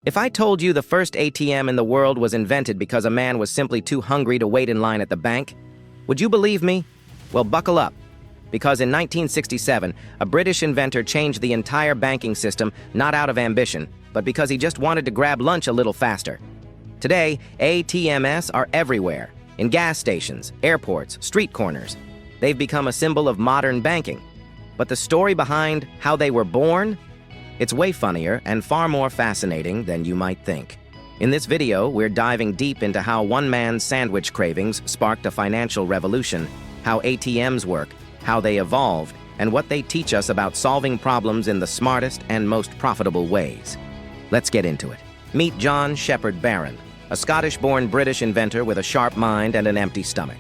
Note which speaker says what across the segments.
Speaker 1: If I told you the first ATM in the world was invented because a man was simply too hungry to wait in line at the bank, would you believe me? Well, buckle up. Because in 1967, a British inventor changed the entire banking system not out of ambition, but because he just wanted to grab lunch a little faster. Today, ATMs are everywhere, in gas stations, airports, street corners. They've become a symbol of modern banking. But the story behind how they were born? It's way funnier and far more fascinating than you might think. In this video, we're diving deep into how one man's sandwich cravings sparked a financial revolution, how ATMs work, how they evolved, and what they teach us about solving problems in the smartest and most profitable ways. Let's get into it. Meet John Shepherd-Barron, a Scottish-born British inventor with a sharp mind and an empty stomach.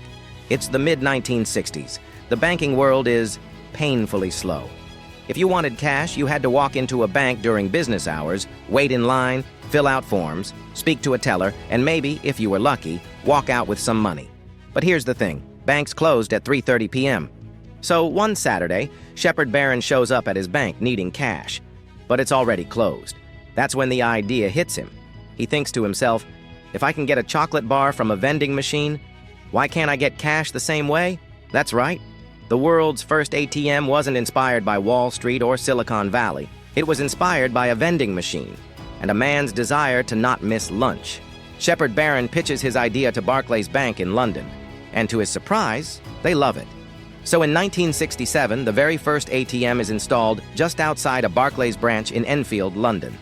Speaker 1: It's the mid-1960s. The banking world is painfully slow. If you wanted cash, you had to walk into a bank during business hours, wait in line, fill out forms, speak to a teller, and maybe, if you were lucky, walk out with some money. But here's the thing. Banks closed at 3:30 p.m. So one Saturday, Shepherd-Barron shows up at his bank needing cash. But it's already closed. That's when the idea hits him. He thinks to himself, if I can get a chocolate bar from a vending machine, why can't I get cash the same way? That's right. The world's first ATM wasn't inspired by Wall Street or Silicon Valley. It was inspired by a vending machine and a man's desire to not miss lunch. Shepherd-Barron pitches his idea to Barclays Bank in London, and to his surprise, they love it. So in 1967, the very first ATM is installed just outside a Barclays branch in Enfield, London.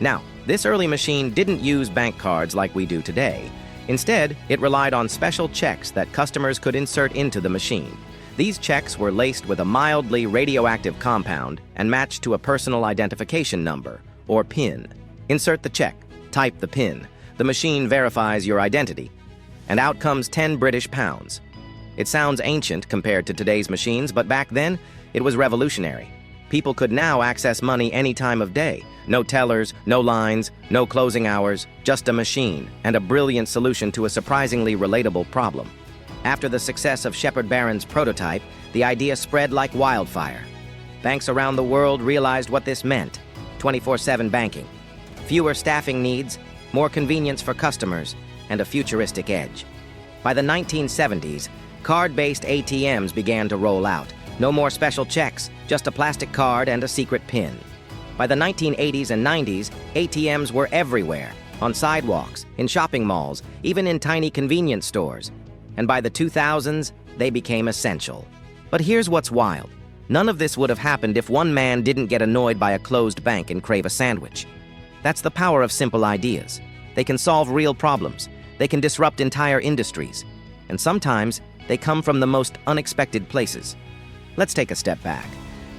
Speaker 1: Now, this early machine didn't use bank cards like we do today. Instead, it relied on special checks that customers could insert into the machine. These checks were laced with a mildly radioactive compound and matched to a personal identification number, or PIN. Insert the check, type the PIN. The machine verifies your identity, and out comes 10 British pounds. It sounds ancient compared to today's machines, but back then, it was revolutionary. People could now access money any time of day. No tellers, no lines, no closing hours, just a machine, and a brilliant solution to a surprisingly relatable problem. After the success of Shepherd-Barron's prototype, the idea spread like wildfire. Banks around the world realized what this meant: 24/7 banking. Fewer staffing needs, more convenience for customers, and a futuristic edge. By the 1970s, card-based ATMs began to roll out. No more special checks, just a plastic card and a secret PIN. By the 1980s and 90s, ATMs were everywhere, on sidewalks, in shopping malls, even in tiny convenience stores. And by the 2000s, they became essential. But here's what's wild. None of this would have happened if one man didn't get annoyed by a closed bank and crave a sandwich. That's the power of simple ideas. They can solve real problems. They can disrupt entire industries. And sometimes, they come from the most unexpected places. Let's take a step back.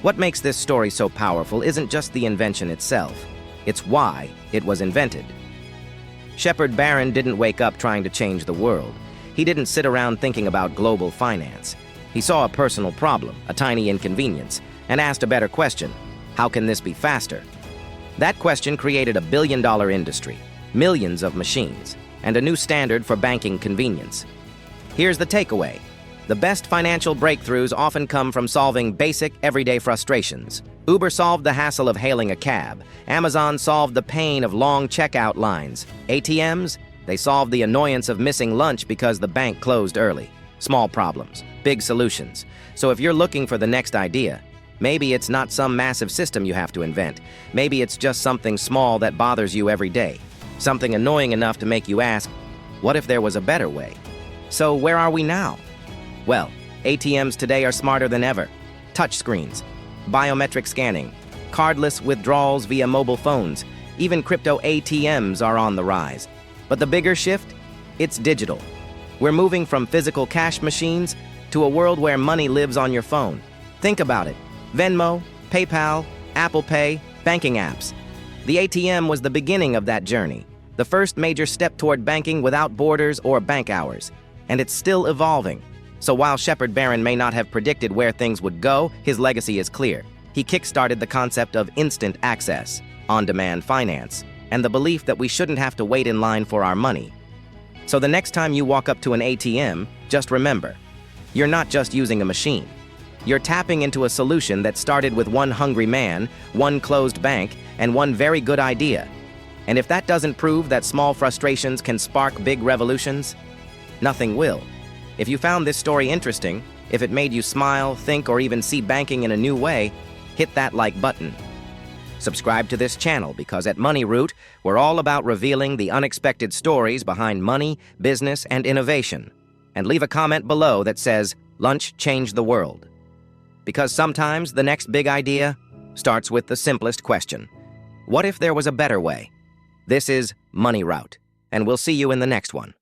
Speaker 1: What makes this story so powerful isn't just the invention itself. It's why it was invented. Shepherd-Barron didn't wake up trying to change the world. He didn't sit around thinking about global finance. He saw a personal problem, a tiny inconvenience, and asked a better question: how can this be faster? That question created a billion-dollar industry, millions of machines, and a new standard for banking convenience. Here's the takeaway. The best financial breakthroughs often come from solving basic, everyday frustrations. Uber solved the hassle of hailing a cab. Amazon solved the pain of long checkout lines. ATMs? They solved the annoyance of missing lunch because the bank closed early. Small problems, big solutions. So if you're looking for the next idea, maybe it's not some massive system you have to invent. Maybe it's just something small that bothers you every day. Something annoying enough to make you ask, what if there was a better way? So where are we now? Well, ATMs today are smarter than ever. Touchscreens, biometric scanning, cardless withdrawals via mobile phones, even crypto ATMs are on the rise. But the bigger shift? It's digital. We're moving from physical cash machines to a world where money lives on your phone. Think about it. Venmo, PayPal, Apple Pay, banking apps. The ATM was the beginning of that journey, the first major step toward banking without borders or bank hours. And it's still evolving. So while Shepherd-Barron may not have predicted where things would go, his legacy is clear. He kick-started the concept of instant access, on-demand finance, and the belief that we shouldn't have to wait in line for our money. So the next time you walk up to an ATM, just remember, you're not just using a machine. You're tapping into a solution that started with one hungry man, one closed bank, and one very good idea. And if that doesn't prove that small frustrations can spark big revolutions, nothing will. If you found this story interesting, if it made you smile, think, or even see banking in a new way, hit that like button. Subscribe to this channel because at Money Root, we're all about revealing the unexpected stories behind money, business, and innovation. And leave a comment below that says, "Lunch changed the world." Because sometimes the next big idea starts with the simplest question. What if there was a better way? This is Money Route, and we'll see you in the next one.